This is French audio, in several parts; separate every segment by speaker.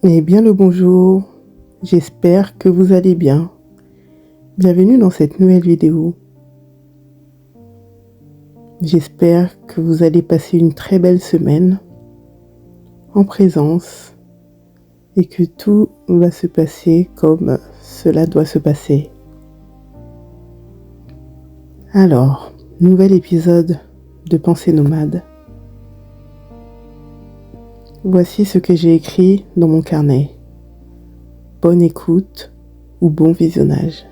Speaker 1: Eh bien le bonjour, j'espère que vous allez bien. Bienvenue dans cette nouvelle vidéo. J'espère que vous allez passer une très belle semaine en présence et que tout va se passer comme cela doit se passer. Alors, nouvel épisode de Pensée nomade. Voici ce que j'ai écrit dans mon carnet. Bonne écoute ou bon visionnage.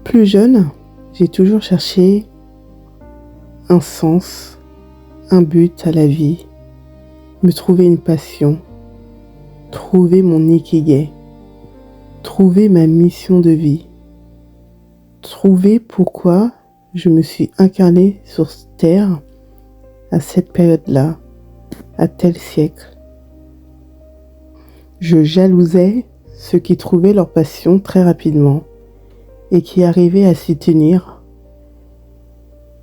Speaker 1: Plus jeune, j'ai toujours cherché un sens, un but à la vie, me trouver une passion, trouver mon ikigai, trouver ma mission de vie, trouver pourquoi je me suis incarné sur Terre à cette période-là, à tel siècle. Je jalousais ceux qui trouvaient leur passion très rapidement et qui arrivaient à s'y tenir,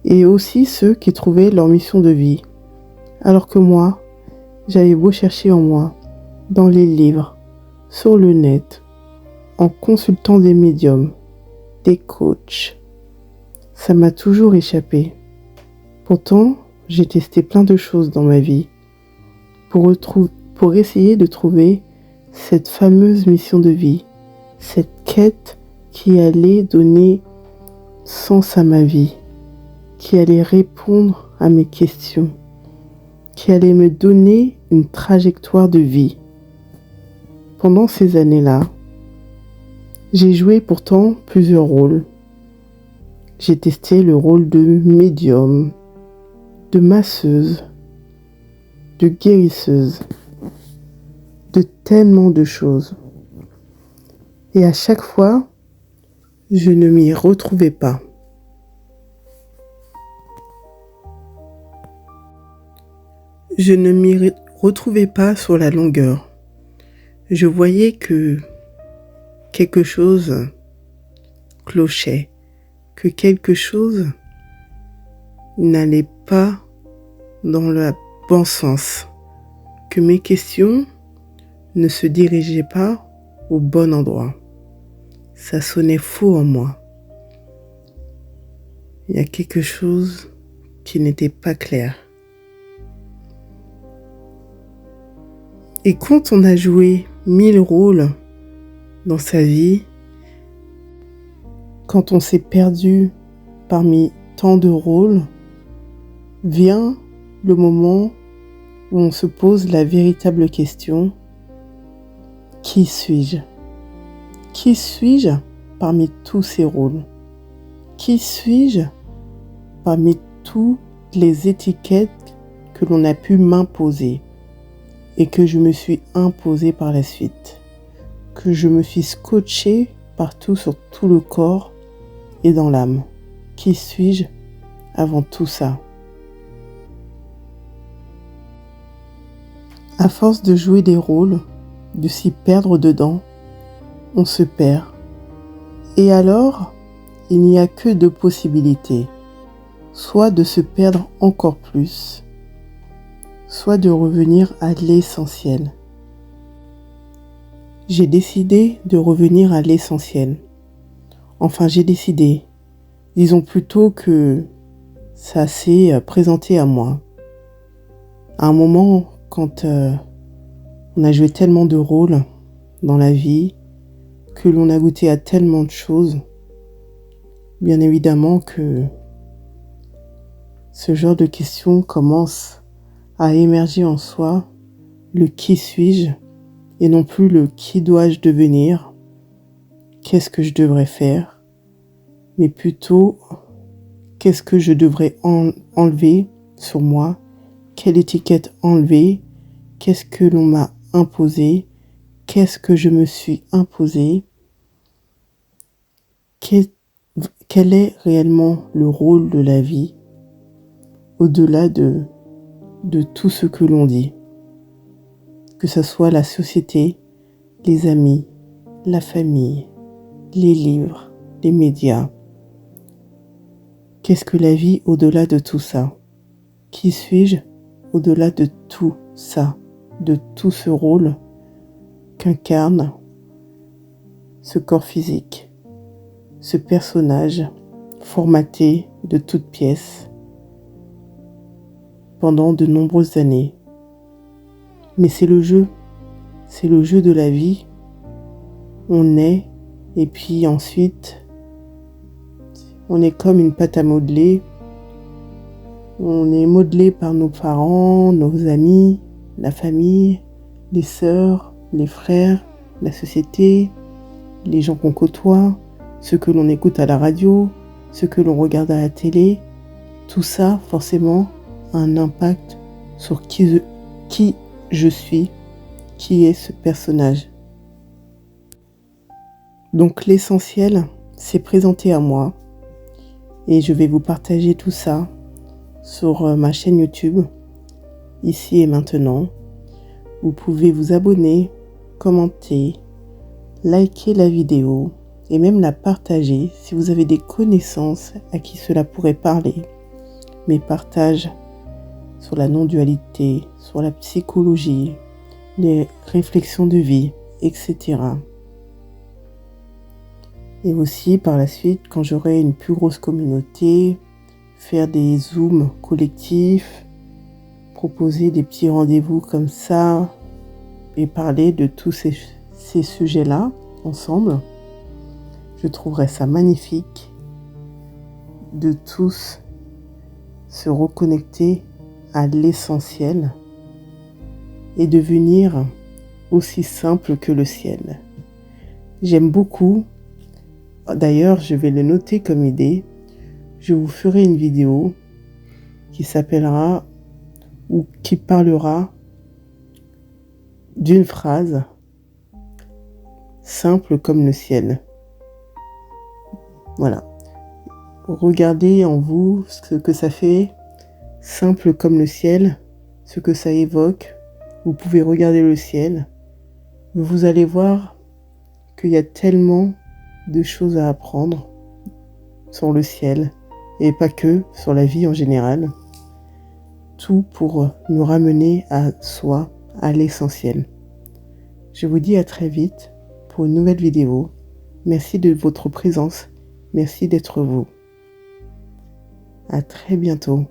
Speaker 1: et aussi ceux qui trouvaient leur mission de vie, alors que moi, j'avais beau chercher en moi, dans les livres, sur le net, en consultant des médiums, des coachs. Ça m'a toujours échappé. Pourtant, j'ai testé plein de choses dans ma vie pour essayer de trouver cette fameuse mission de vie, cette quête qui allait donner sens à ma vie, qui allait répondre à mes questions, qui allait me donner une trajectoire de vie. Pendant ces années-là, j'ai joué pourtant plusieurs rôles. J'ai testé le rôle de médium, de masseuse, de guérisseuse, de tellement de choses. Et à chaque fois, je ne m'y retrouvais pas. Je ne m'y retrouvais pas sur la longueur. Je voyais que quelque chose clochait, que quelque chose n'allait pas dans le bon sens, que mes questions ne se dirigeaient pas au bon endroit. Ça sonnait faux en moi. Il y a quelque chose qui n'était pas clair. Et quand on a joué 1000 rôles dans sa vie, quand on s'est perdu parmi tant de rôles, vient le moment où on se pose la véritable question: qui suis-je ? Qui suis-je parmi tous ces rôles ? Qui suis-je parmi toutes les étiquettes que l'on a pu m'imposer et que je me suis imposé par la suite, que je me suis scotché partout sur tout le corps et dans l'âme. Qui suis-je avant tout ça ? À force de jouer des rôles, de s'y perdre dedans, on se perd. Et alors, il n'y a que deux possibilités. Soit de se perdre encore plus, soit de revenir à l'essentiel. J'ai décidé de revenir à l'essentiel. Enfin, j'ai décidé. Disons plutôt que ça s'est présenté à moi. À un moment, quand on a joué tellement de rôles dans la vie, que l'on a goûté à tellement de choses, bien évidemment que ce genre de questions commence à émerger en soi, le qui suis-je et non plus le qui dois-je devenir, qu'est-ce que je devrais faire, mais plutôt qu'est-ce que je devrais enlever sur moi, quelle étiquette enlever, qu'est-ce que l'on m'a imposé, qu'est-ce que je me suis imposé, quel est réellement le rôle de la vie au-delà de tout ce que l'on dit, que ce soit la société, les amis, la famille, les livres, les médias. Qu'est-ce que la vie au-delà de tout ça ? Qui suis-je au-delà de tout ça, de tout ce rôle qu'incarne ce corps physique, ce personnage formaté de toutes pièces pendant de nombreuses années. Mais c'est le jeu de la vie. On naît et puis ensuite on est comme une pâte à modeler. On est modelé par nos parents, nos amis, la famille, les sœurs, les frères, la société, les gens qu'on côtoie, ceux que l'on écoute à la radio, ceux que l'on regarde à la télé. Tout ça, forcément, a un impact sur qui je suis, qui est ce personnage. Donc l'essentiel, c'est présenter à moi et je vais vous partager tout ça sur ma chaîne YouTube, ici et maintenant. Vous pouvez vous abonner, commenter, liker la vidéo et même la partager si vous avez des connaissances à qui cela pourrait parler. Mes partages sur la non-dualité, sur la psychologie, les réflexions de vie, etc. Et aussi par la suite, quand j'aurai une plus grosse communauté, faire des zooms collectifs, proposer des petits rendez-vous comme ça et parler de tous ces sujets-là ensemble. Je trouverais ça magnifique de tous se reconnecter à l'essentiel et devenir aussi simple que le ciel. J'aime beaucoup, d'ailleurs je vais le noter comme idée, je vous ferai une vidéo qui s'appellera ou qui parlera d'une phrase simple comme le ciel. Voilà. Regardez en vous ce que ça fait, simple comme le ciel, ce que ça évoque. Vous pouvez regarder le ciel. Vous allez voir qu'il y a tellement de choses à apprendre sur le ciel et pas que, sur la vie en général. Tout pour nous ramener à soi, à l'essentiel. Je vous dis à très vite pour une nouvelle vidéo. Merci de votre présence. Merci d'être vous. À très bientôt.